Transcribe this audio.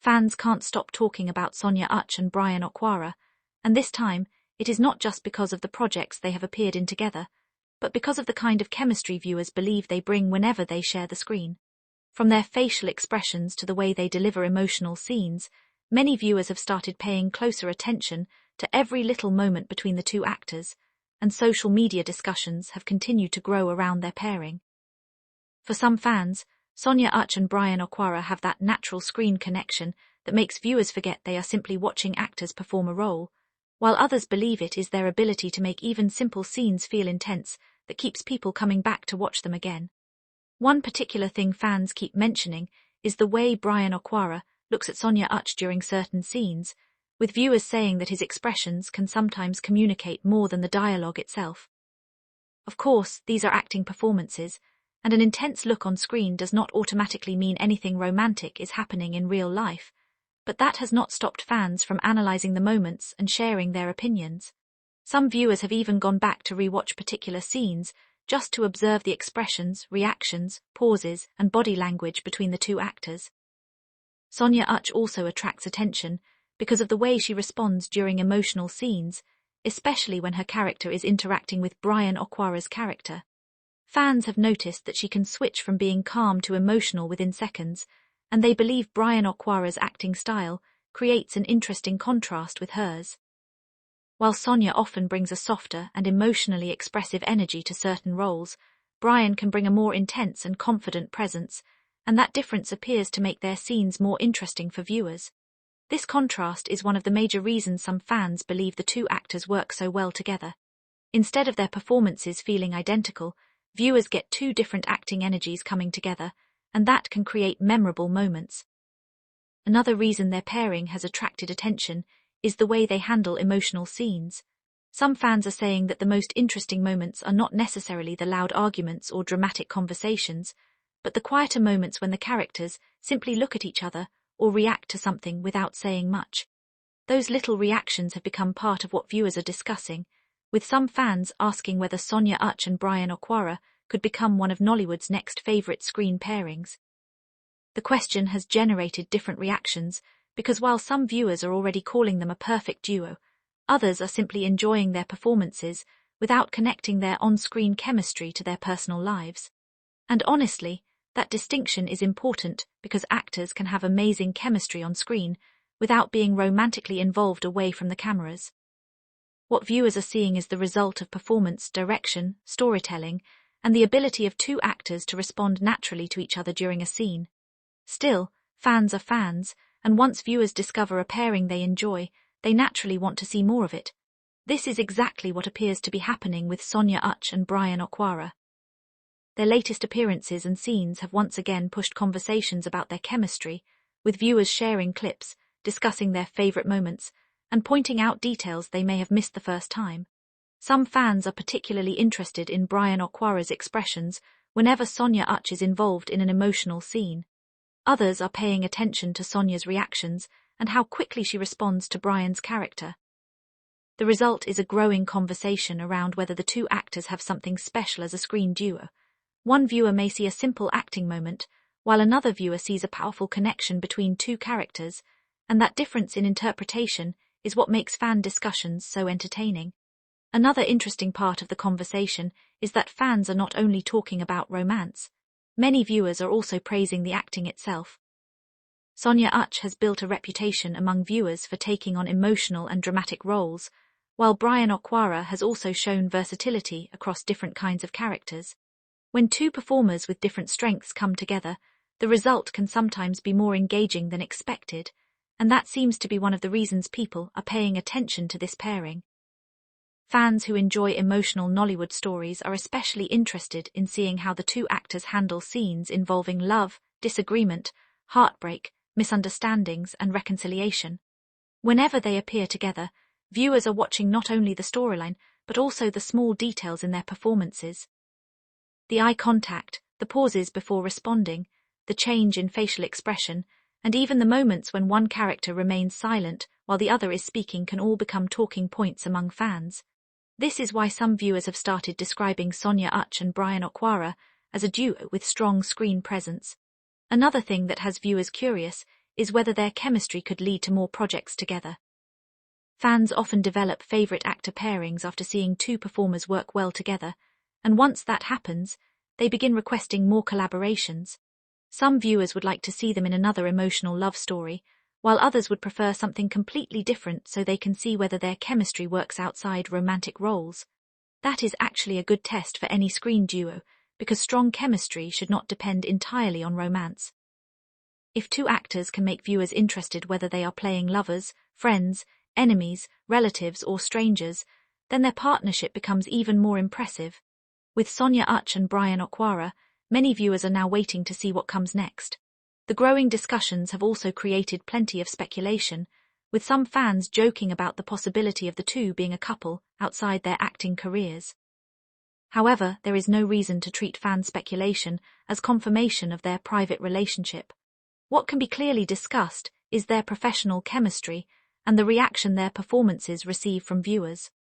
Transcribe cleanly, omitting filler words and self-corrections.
Fans can't stop talking about Sonia UCHE and BRYAN OKWARA, and this time, it is not just because of the projects they have appeared in together, but because of the kind of chemistry viewers believe they bring whenever they share the screen. From their facial expressions to the way they deliver emotional scenes, many viewers have started paying closer attention to every little moment between the two actors, and social media discussions have continued to grow around their pairing. For some fans, Sonia UCHE and BRYAN OKWARA have that natural screen connection that makes viewers forget they are simply watching actors perform a role, while others believe it is their ability to make even simple scenes feel intense that keeps people coming back to watch them again. One particular thing fans keep mentioning is the way BRYAN OKWARA looks at Sonia UCHE during certain scenes, with viewers saying that his expressions can sometimes communicate more than the dialogue itself. Of course, these are acting performances, and an intense look on screen does not automatically mean anything romantic is happening in real life, but that has not stopped fans from analyzing the moments and sharing their opinions. Some viewers have even gone back to rewatch particular scenes just to observe the expressions, reactions, pauses, and body language between the two actors. Sonia UCHE also attracts attention because of the way she responds during emotional scenes, especially when her character is interacting with BRYAN OKWARA's character. Fans have noticed that she can switch from being calm to emotional within seconds, and they believe BRYAN OKWARA's acting style creates an interesting contrast with hers. While Sonia often brings a softer and emotionally expressive energy to certain roles, BRYAN can bring a more intense and confident presence, and that difference appears to make their scenes more interesting for viewers. This contrast is one of the major reasons some fans believe the two actors work so well together. Instead of their performances feeling identical, viewers get two different acting energies coming together, and that can create memorable moments. Another reason their pairing has attracted attention is the way they handle emotional scenes. Some fans are saying that the most interesting moments are not necessarily the loud arguments or dramatic conversations, but the quieter moments when the characters simply look at each other or react to something without saying much. Those little reactions have become part of what viewers are discussing, with some fans asking whether Sonia UCHE and BRYAN OKWARA could become one of Nollywood's next favourite screen pairings. The question has generated different reactions, because while some viewers are already calling them a perfect duo, others are simply enjoying their performances without connecting their on-screen chemistry to their personal lives. And honestly, that distinction is important because actors can have amazing chemistry on screen without being romantically involved away from the cameras. What viewers are seeing is the result of performance, direction, storytelling, and the ability of two actors to respond naturally to each other during a scene. Still, fans are fans, and once viewers discover a pairing they enjoy, they naturally want to see more of it. This is exactly what appears to be happening with Sonia UCHE and BRYAN OKWARA. Their latest appearances and scenes have once again pushed conversations about their chemistry, with viewers sharing clips, discussing their favourite moments, and pointing out details they may have missed the first time. Some fans are particularly interested in BRYAN OKWARA's expressions whenever Sonia UCHE is involved in an emotional scene. Others are paying attention to Sonia's reactions and how quickly she responds to BRYAN's character. The result is a growing conversation around whether the two actors have something special as a screen duo. One viewer may see a simple acting moment, while another viewer sees a powerful connection between two characters, and that difference in interpretation is what makes fan discussions so entertaining. Another interesting part of the conversation is that fans are not only talking about romance. Many viewers are also praising the acting itself. Sonia UCHE has built a reputation among viewers for taking on emotional and dramatic roles, while BRYAN OKWARA has also shown versatility across different kinds of characters. When two performers with different strengths come together, the result can sometimes be more engaging than expected, and that seems to be one of the reasons people are paying attention to this pairing. Fans who enjoy emotional Nollywood stories are especially interested in seeing how the two actors handle scenes involving love, disagreement, heartbreak, misunderstandings, and reconciliation. Whenever they appear together, viewers are watching not only the storyline, but also the small details in their performances. The eye contact, the pauses before responding, the change in facial expression, and even the moments when one character remains silent while the other is speaking can all become talking points among fans. This is why some viewers have started describing Sonia UCHE and BRYAN OKWARA as a duo with strong screen presence. Another thing that has viewers curious is whether their chemistry could lead to more projects together. Fans often develop favorite actor pairings after seeing two performers work well together, and once that happens, they begin requesting more collaborations. Some viewers would like to see them in another emotional love story, while others would prefer something completely different so they can see whether their chemistry works outside romantic roles. That is actually a good test for any screen duo, because strong chemistry should not depend entirely on romance. If two actors can make viewers interested whether they are playing lovers, friends, enemies, relatives, or strangers, then their partnership becomes even more impressive. With Sonia UCHE and BRYAN OKWARA, many viewers are now waiting to see what comes next. The growing discussions have also created plenty of speculation, with some fans joking about the possibility of the two being a couple outside their acting careers. However, there is no reason to treat fan speculation as confirmation of their private relationship. What can be clearly discussed is their professional chemistry and the reaction their performances receive from viewers.